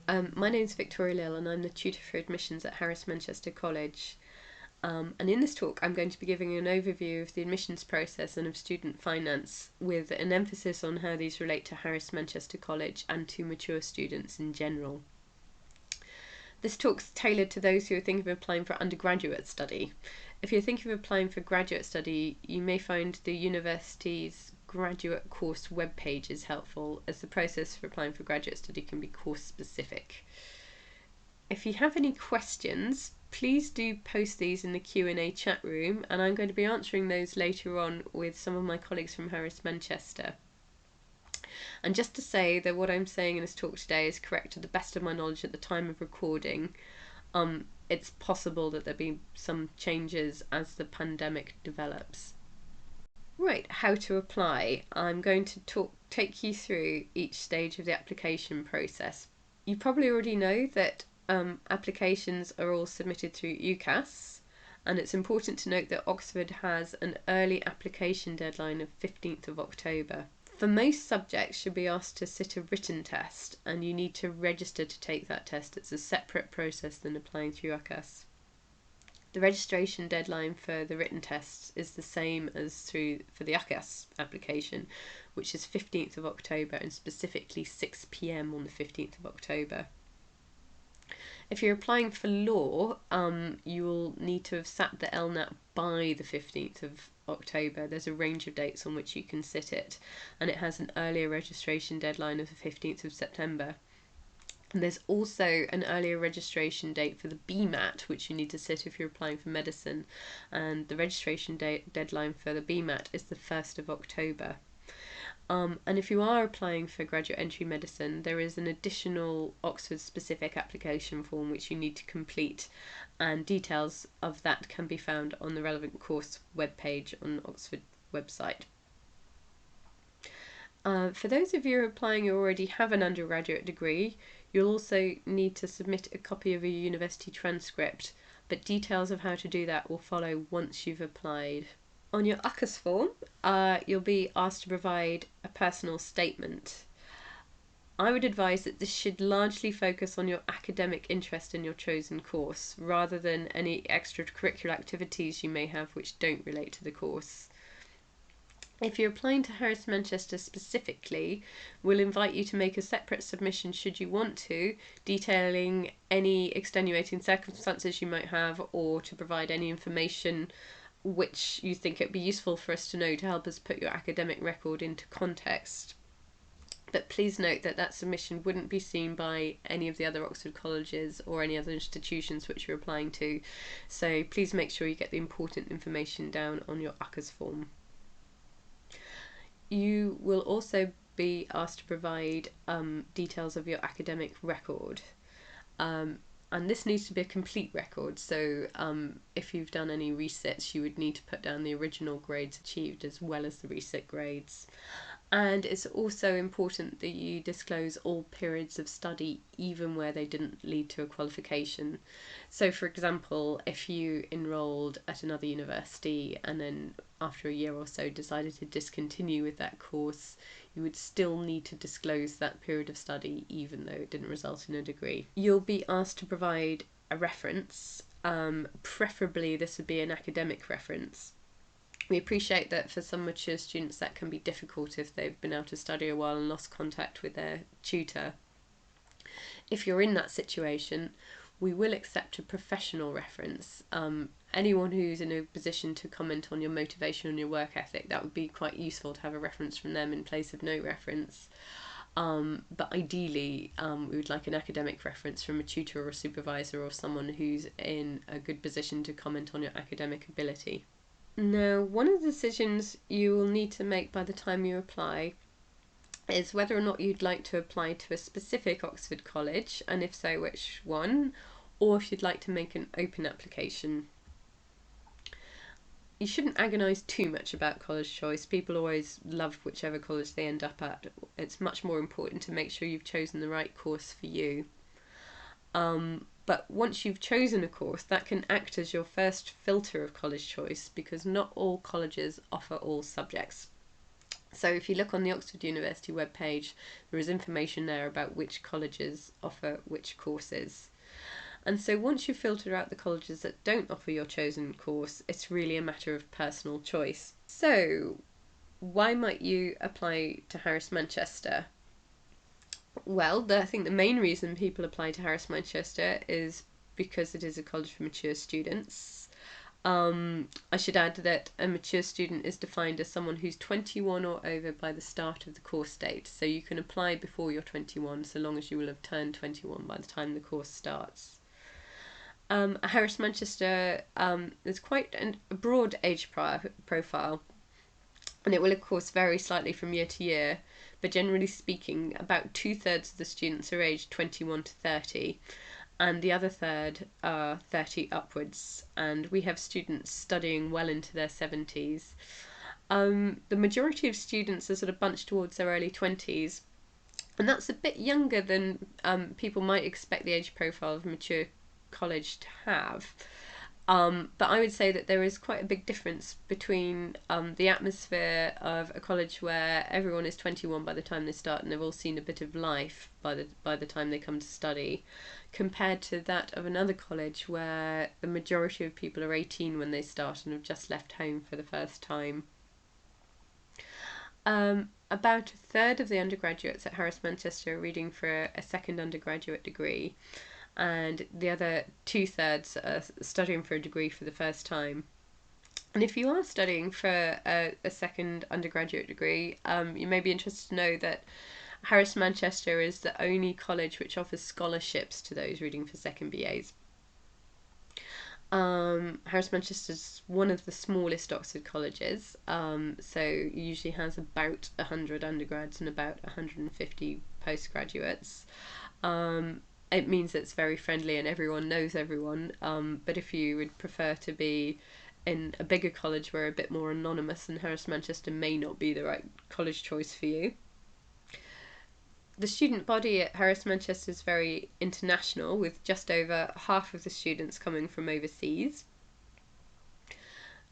My name's Victoria Lill and I'm the tutor for admissions at Harris Manchester College. And in this talk I'm going to be giving an overview of the admissions process and of student finance, with an emphasis on how these relate to Harris Manchester College and to mature students in general. This talk's tailored to those who are thinking of applying for undergraduate study. If you're thinking of applying for graduate study, you may find the university's graduate course webpage is helpful, as the process for applying for graduate study can be course specific. If you have any questions, please do post these in the Q&A chat room, and I'm going to be answering those later on with some of my colleagues from Harris Manchester. And just to say that what I'm saying in this talk today is correct to the best of my knowledge at the time of recording. It's possible that there'll be some changes as the pandemic develops. Right, how to apply. I'm going to take you through each stage of the application process. You probably already know that applications are all submitted through UCAS, and it's important to note that Oxford has an early application deadline of 15th of October. For most subjects, you'll be asked to sit a written test, and you need to register to take that test. It's a separate process than applying through UCAS. The registration deadline for the written tests is the same as for the UCAS application, which is 15th of October, and specifically 6 p.m. on the 15th of October. If you're applying for law, you will need to have sat the LNAT by the 15th of October. There's a range of dates on which you can sit it, and it has an earlier registration deadline of the 15th of September. And there's also an earlier registration date for the BMAT, which you need to sit if you're applying for medicine, and the registration deadline for the BMAT is the 1st of October. And if you are applying for graduate entry medicine, there is an additional Oxford-specific application form which you need to complete, and details of that can be found on the relevant course webpage on the Oxford website. For those of you applying who already have an undergraduate degree, you'll also need to submit a copy of a university transcript, but details of how to do that will follow once you've applied. On your UCAS form, you'll be asked to provide a personal statement. I would advise that this should largely focus on your academic interest in your chosen course, rather than any extracurricular activities you may have which don't relate to the course. If you're applying to Harris Manchester specifically, we'll invite you to make a separate submission should you want to, detailing any extenuating circumstances you might have, or to provide any information which you think it'd be useful for us to know to help us put your academic record into context. But please note that that submission wouldn't be seen by any of the other Oxford colleges or any other institutions which you're applying to, so please make sure you get the important information down on your UCAS form. You will also be asked to provide details of your academic record. And this needs to be a complete record, so if you've done any resits, you would need to put down the original grades achieved as well as the resit grades. And it's also important that you disclose all periods of study, even where they didn't lead to a qualification. So for example, if you enrolled at another university and then after a year or so decided to discontinue with that course, you would still need to disclose that period of study even though it didn't result in a degree. You'll be asked to provide a reference. Preferably this would be an academic reference. We appreciate that for some mature students that can be difficult if they've been out of study a while and lost contact with their tutor. If you're in that situation, we will accept a professional reference. Anyone who's in a position to comment on your motivation and your work ethic, that would be quite useful to have a reference from them in place of no reference. But ideally, we would like an academic reference from a tutor or a supervisor or someone who's in a good position to comment on your academic ability. Now, one of the decisions you will need to make by the time you apply is whether or not you'd like to apply to a specific Oxford college, and if so, which one, or if you'd like to make an open application. You shouldn't agonise too much about college choice. People always love whichever college they end up at. It's much more important to make sure you've chosen the right course for you. But once you've chosen a course, that can act as your first filter of college choice, because not all colleges offer all subjects. So if you look on the Oxford University webpage, there is information there about which colleges offer which courses. And so once you filter out the colleges that don't offer your chosen course, it's really a matter of personal choice. So why might you apply to Harris Manchester? Well, I think the main reason people apply to Harris Manchester is because it is a college for mature students. I should add that a mature student is defined as someone who's 21 or over by the start of the course date. So you can apply before you're 21, so long as you will have turned 21 by the time the course starts. Harris Manchester is quite a broad age profile, and it will of course vary slightly from year to year, but generally speaking, about 2/3 of the students are aged 21 to 30, and the other third are 30 upwards, and we have students studying well into their 70s. The majority of students are sort of bunched towards their early 20s, and that's a bit younger than people might expect the age profile of a mature college to have. But I would say that there is quite a big difference between the atmosphere of a college where everyone is 21 by the time they start and they've all seen a bit of life by the time they come to study, compared to that of another college where the majority of people are 18 when they start and have just left home for the first time. About a third of the undergraduates at Harris Manchester are reading for a second undergraduate degree, and the other 2/3 are studying for a degree for the first time. And if you are studying for a second undergraduate degree, you may be interested to know that Harris Manchester is the only college which offers scholarships to those reading for second BAs. Harris Manchester is one of the smallest Oxford colleges, so it usually has about 100 undergrads and about 150 postgraduates. It means it's very friendly and everyone knows everyone, but if you would prefer to be in a bigger college where a bit more anonymous, then Harris Manchester may not be the right college choice for you. The student body at Harris Manchester is very international, with just over half of the students coming from overseas.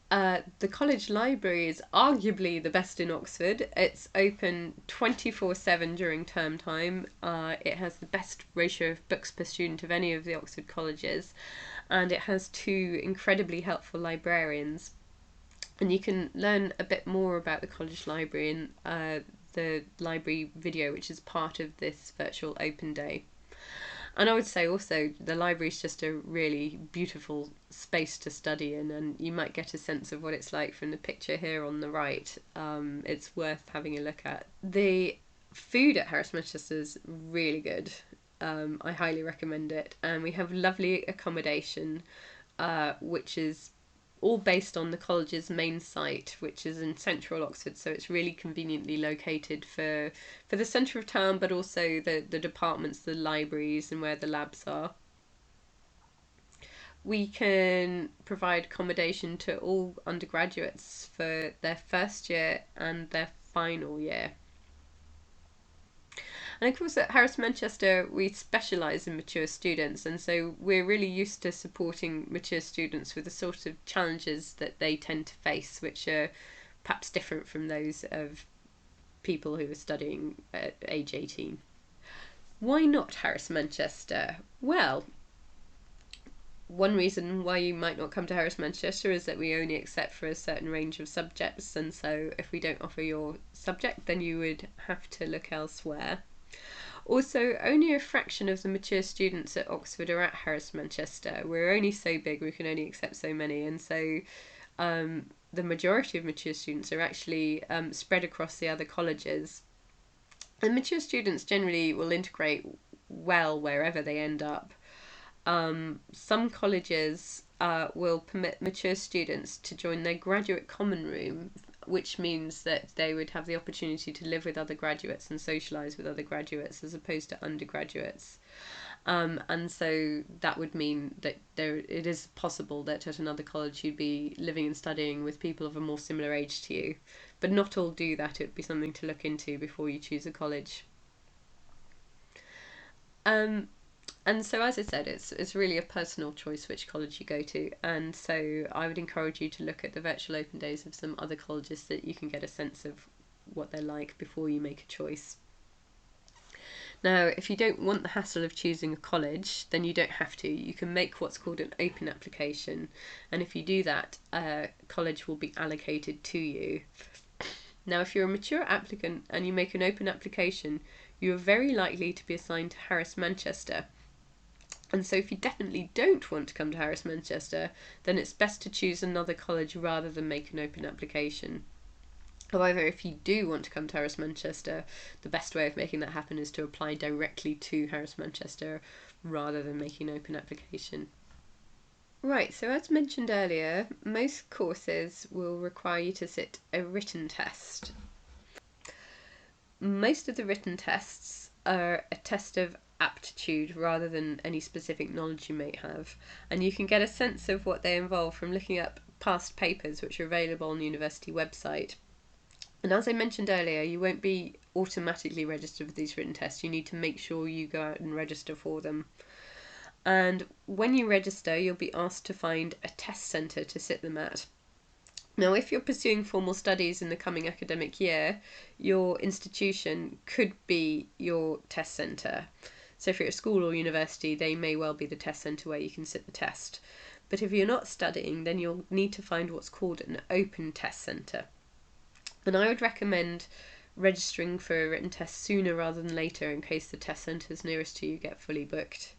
The college library is arguably the best in Oxford. It's open 24/7 during term time. It has the best ratio of books per student of any of the Oxford colleges, and it has 2 incredibly helpful librarians. And you can learn a bit more about the college library in the library video, which is part of this virtual open day. And I would say also the library is just a really beautiful space to study in, and you might get a sense of what it's like from the picture here on the right. It's worth having a look at. The food at Harris Manchester is really good. I highly recommend it, and we have lovely accommodation, which is all based on the college's main site, which is in central Oxford, so it's really conveniently located for the centre of town, but also the departments, the libraries, and where the labs are. We can provide accommodation to all undergraduates for their first year and their final year. And of course, at Harris Manchester, we specialise in mature students, and so we're really used to supporting mature students with the sort of challenges that they tend to face, which are perhaps different from those of people who are studying at age 18. Why not Harris Manchester? Well, one reason why you might not come to Harris Manchester is that we only accept for a certain range of subjects, and so if we don't offer your subject, then you would have to look elsewhere. Also, only a fraction of the mature students at Oxford are at Harris Manchester. We're only so big, we can only accept so many, and so the majority of mature students are actually spread across the other colleges. And mature students generally will integrate well wherever they end up. Some colleges will permit mature students to join their graduate common room, which means that they would have the opportunity to live with other graduates and socialise with other graduates as opposed to undergraduates. And so that would mean that it is possible that at another college you'd be living and studying with people of a more similar age to you. But not all do that. It would be something to look into before you choose a college. And so, as I said, it's really a personal choice which college you go to, and so I would encourage you to look at the virtual open days of some other colleges so that you can get a sense of what they're like before you make a choice. Now, if you don't want the hassle of choosing a college, then you don't have to. You can make what's called an open application, and if you do that, a college will be allocated to you. Now, if you're a mature applicant and you make an open application, you are very likely to be assigned to Harris Manchester. And so if you definitely don't want to come to Harris Manchester, then it's best to choose another college rather than make an open application. However, if you do want to come to Harris Manchester, the best way of making that happen is to apply directly to Harris Manchester rather than making an open application. Right, so as mentioned earlier, most courses will require you to sit a written test. Most of the written tests are a test of aptitude rather than any specific knowledge you may have, and you can get a sense of what they involve from looking up past papers which are available on the university website. And as I mentioned earlier, you won't be automatically registered for these written tests. You need to make sure you go out and register for them. And when you register, you'll be asked to find a test centre to sit them at. Now, if you're pursuing formal studies in the coming academic year, your institution could be your test centre. So if you're at school or university, they may well be the test centre where you can sit the test. But if you're not studying, then you'll need to find what's called an open test centre. And I would recommend registering for a written test sooner rather than later in case the test centres nearest to you get fully booked.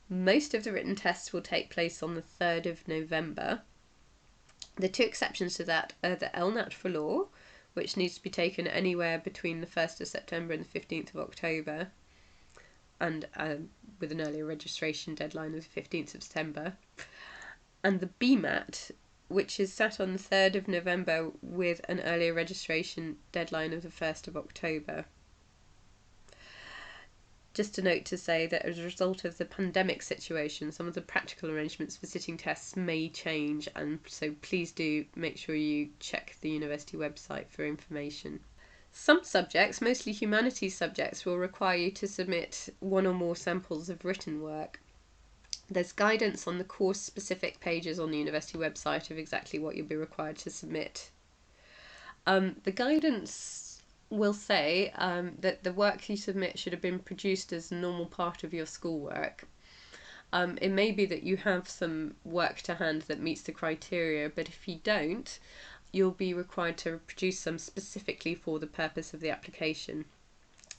Most of the written tests will take place on the 3rd of November. The two exceptions to that are the LNAT for law, which needs to be taken anywhere between the 1st of September and the 15th of October, and with an earlier registration deadline of the 15th of September, and the BMAT, which is sat on the 3rd of November with an earlier registration deadline of the 1st of October. Just a note to say that as a result of the pandemic situation, some of the practical arrangements for sitting tests may change, and so please do make sure you check the university website for information. Some subjects, mostly humanities subjects, will require you to submit one or more samples of written work. There's guidance on the course-specific pages on the university website of exactly what you'll be required to submit. The guidance will say that the work you submit should have been produced as a normal part of your schoolwork. It may be that you have some work to hand that meets the criteria, but if you don't, you'll be required to produce some specifically for the purpose of the application.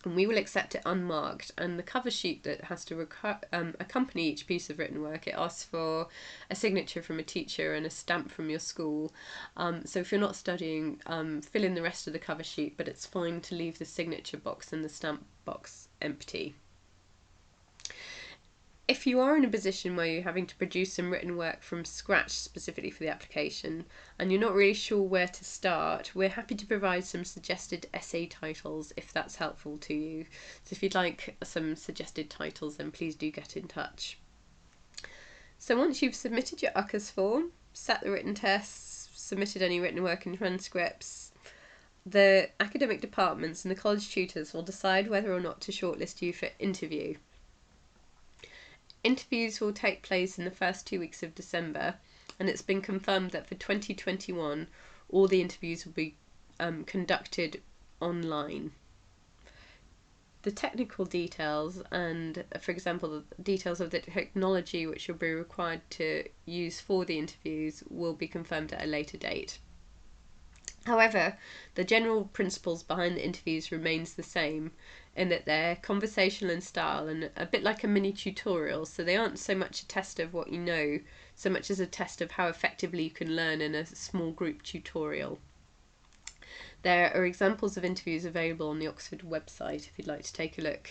And we will accept it unmarked, and the cover sheet that has to accompany each piece of written work, it asks for a signature from a teacher and a stamp from your school. So if you're not studying, fill in the rest of the cover sheet, but it's fine to leave the signature box and the stamp box empty. If you are in a position where you're having to produce some written work from scratch specifically for the application, and you're not really sure where to start, we're happy to provide some suggested essay titles if that's helpful to you. So if you'd like some suggested titles, then please do get in touch. So once you've submitted your UCAS form, sat the written tests, submitted any written work and transcripts, the academic departments and the college tutors will decide whether or not to shortlist you for interview. Interviews will take place in the first 2 weeks of December, and it's been confirmed that for 2021 all the interviews will be conducted online. The technical details and, for example, the details of the technology which you'll be required to use for the interviews will be confirmed at a later date. However, the general principles behind the interviews remains the same, in that they're conversational in style and a bit like a mini tutorial, so they aren't so much a test of what you know, so much as a test of how effectively you can learn in a small group tutorial. There are examples of interviews available on the Oxford website if you'd like to take a look.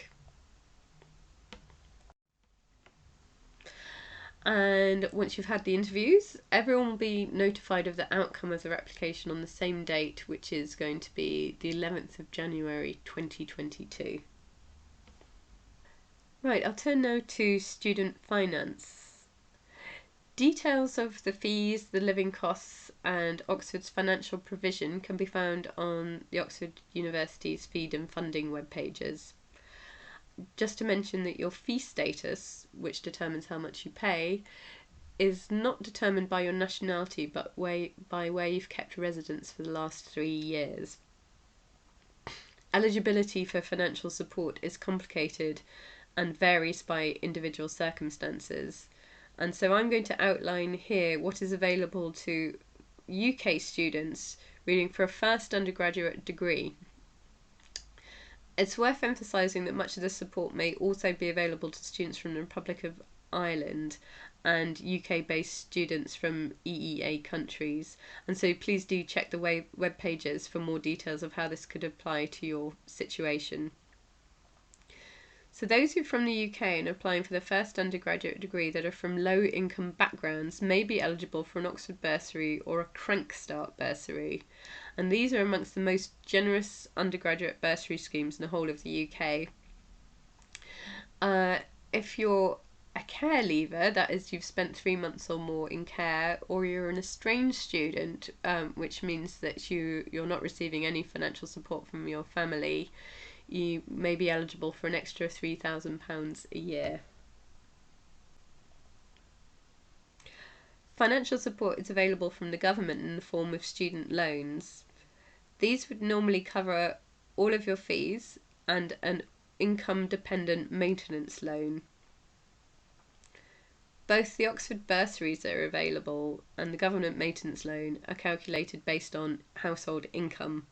And once you've had the interviews, everyone will be notified of the outcome of their application on the same date, which is going to be the 11th of January 2022. Right, I'll turn now to student finance. Details of the fees, the living costs and Oxford's financial provision can be found on the Oxford University's feed and funding web pages. Just to mention that your fee status, which determines how much you pay, is not determined by your nationality, but by where you've kept residence for the last 3 years. Eligibility for financial support is complicated and varies by individual circumstances. And so I'm going to outline here what is available to UK students reading for a first undergraduate degree. It's worth emphasising that much of this support may also be available to students from the Republic of Ireland and UK-based students from EEA countries, and so please do check the web pages for more details of how this could apply to your situation. So those who are from the UK and applying for the first undergraduate degree that are from low income backgrounds may be eligible for an Oxford bursary or a Crankstart bursary, and these are amongst the most generous undergraduate bursary schemes in the whole of the UK. If you're a care leaver, that is, you've spent 3 months or more in care, or you're an estranged student, which means that you're not receiving any financial support from your family, you may be eligible for an extra £3,000 a year. Financial support is available from the government in the form of student loans. These would normally cover all of your fees and an income-dependent maintenance loan. Both the Oxford bursaries that are available and the government maintenance loan are calculated based on household income.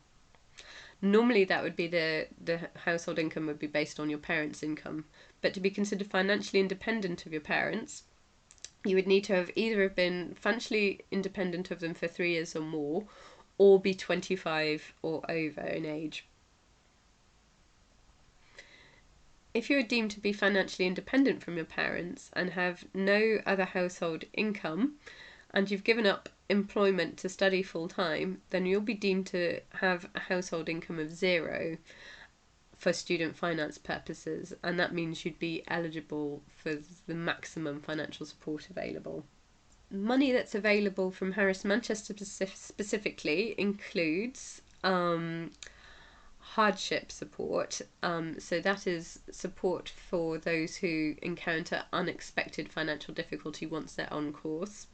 Normally that would be the household income would be based on your parents' income, but to be considered financially independent of your parents, you would need to have either been financially independent of them for 3 years or more, or be 25 or over in age. If you are deemed to be financially independent from your parents and have no other household income, and you've given up employment to study full time, then you'll be deemed to have a household income of 0 for student finance purposes, and that means you'd be eligible for the maximum financial support available. Money that's available from Harris Manchester specifically includes hardship support, so that is support for those who encounter unexpected financial difficulty once they're on course.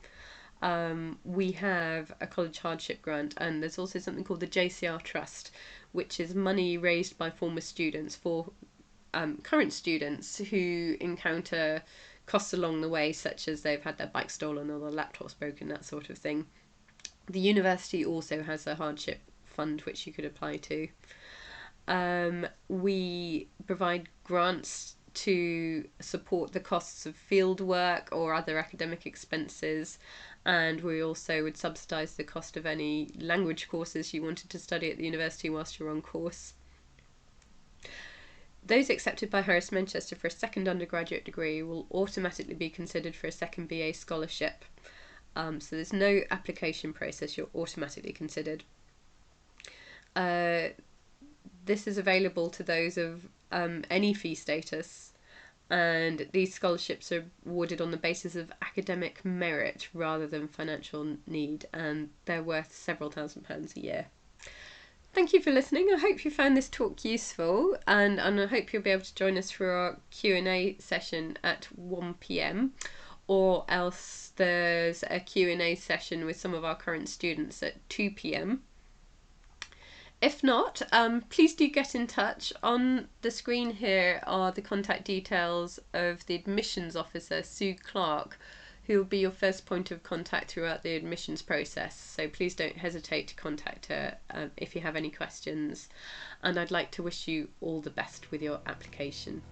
We have a college hardship grant, and there's also something called the JCR Trust, which is money raised by former students for current students who encounter costs along the way, such as they've had their bike stolen or their laptops broken, that sort of thing. The university also has a hardship fund which you could apply to. We provide grants to support the costs of field work or other academic expenses, and we also would subsidise the cost of any language courses you wanted to study at the university whilst you're on course. Those accepted by Harris Manchester for a second undergraduate degree will automatically be considered for a second BA scholarship. So there's no application process, you're automatically considered. This is available to those of any fee status, and these scholarships are awarded on the basis of academic merit rather than financial need, and they're worth several £1,000s a year. Thank you for listening. I hope you found this talk useful, and I hope you'll be able to join us for our Q&A session at 1 p.m, or else there's a Q&A session with some of our current students at 2 p.m. If not, please do get in touch. On the screen here are the contact details of the admissions officer, Sue Clark, who will be your first point of contact throughout the admissions process. So please don't hesitate to contact her if you have any questions. And I'd like to wish you all the best with your application.